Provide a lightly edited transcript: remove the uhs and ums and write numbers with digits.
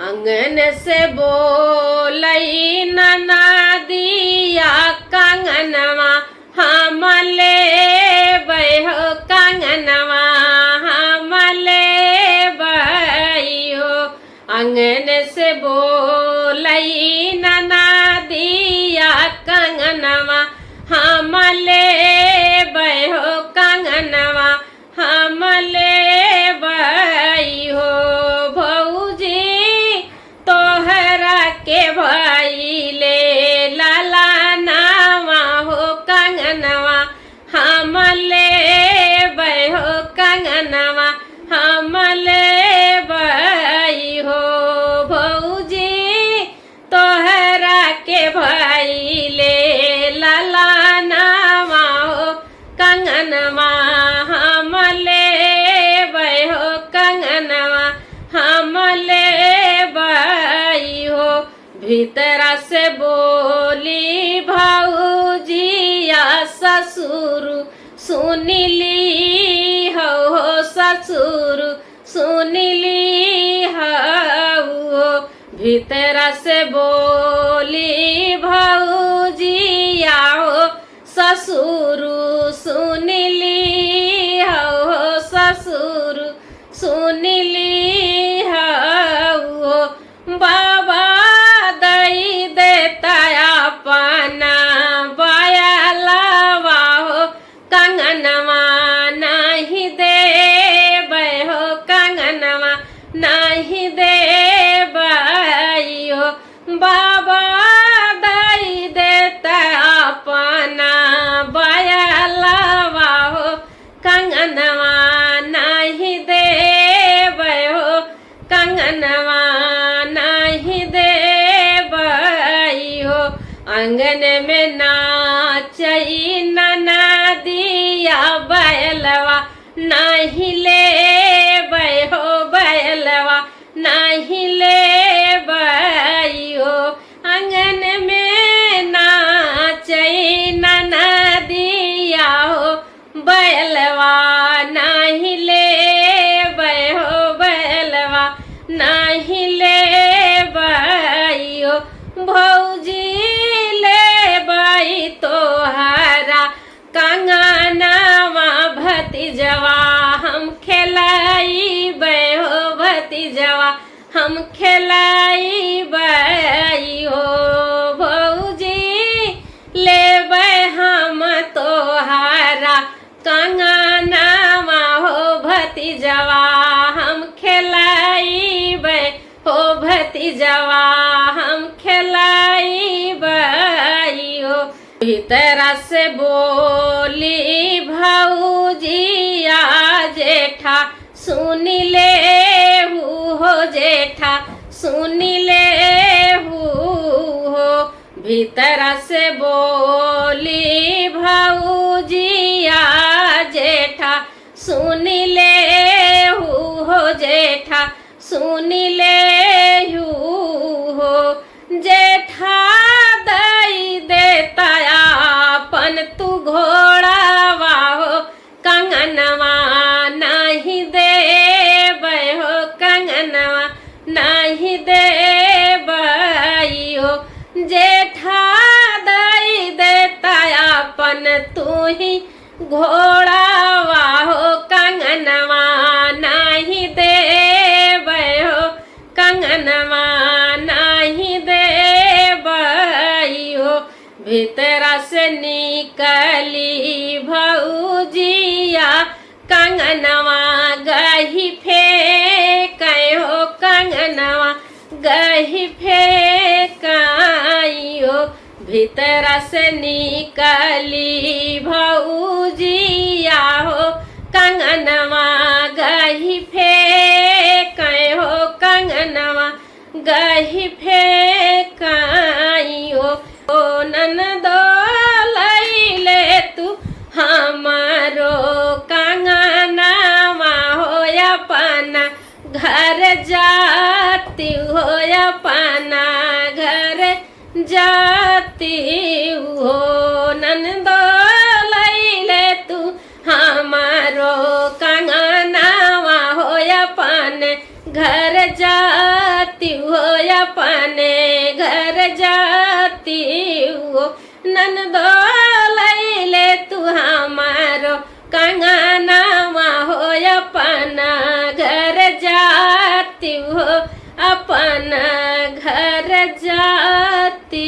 अंगन से बोलई ननदिया कंगनवा हम लेबै हो कंगनवा हम लेबै हो। अंगन से बोलई ननदिया कंगनवा हम लेबै हो कंगनवा हम लेबै हो। भौजी तोहरा के भइले लाला नावा हो कंगनवा हम लेबै हो कंगनवा हम लेबै हो। भौजी तोहरा के भइले लाला नावा हो कंगनवा हम लेबै हो कंगनवा हम लेबै हो। भीतरा से बोली भौजिया ससुर सुनिली हो ससुर सुनिली हो। भीतरा से बोली भौजिया हो ससुर सुनिली हो ससुर सुनिली हो। बाबा दई देता अपना बयलवा हो कंगनवा नहीं देबै हो कंगनवा नहीं देबै हो। बाबा दई देता अपना बयलवा हो कंगनवा नहीं देबै हो कंगनवा नहीं देबै हो। आंगन में नाचई ननदिया बैलवा नहीं लेबै हो बैलवा नहीं लेबै हो। आंगन में नाचई ननदिया हो बैलवा नहीं लेबै हो बैलवा नहीं लेबै हो। भौजी लेबै तोहरा कंगनवा भतीजवा हम खेलैबै हो भतीजवा हम खेलैबै हो। भौजी लेबै हम तोहरा कंगनवा हो भतीजवा हम खेलैबै हो भतीजवा हम खेलैबै हो। भीतरा से बोली भौजिया जेठा सुनिले हो जेठा सुनिले हो। भीतरा से बोली भौजिया जेठा सुनिले हो जेठा सुनिले हो। जेठा दई देता अपन तू घोड़ावा हो कंगनवा नहीं देबै हो कंगनवा नहीं देबै हो। जेठा दई देता अपन तू ही घोड़ावा हो कंगनवा नहीं देबै हो कंगनवा नहीं देबै हो। भीतरा से निकली भौजिया कंगनवा गही फेंकै हो कंगनवा गही फेंकै हो। भीतरा से निकली भौजिया हो कंगनवा गही फेंकै हो कंगनवा गही फेंकै हो। ओ ननदो लैले तू हमारो कंगनवा हो अपना घर जाती हो अपना घर जाती हो। ननदो लैले तू हमारो कंगनवा हो अपन घर जाती जाती हो अपने घर जाती हो ननदो लैले तू हमारो कंगनावा हो अपना घर जाती हो अपना घर जाती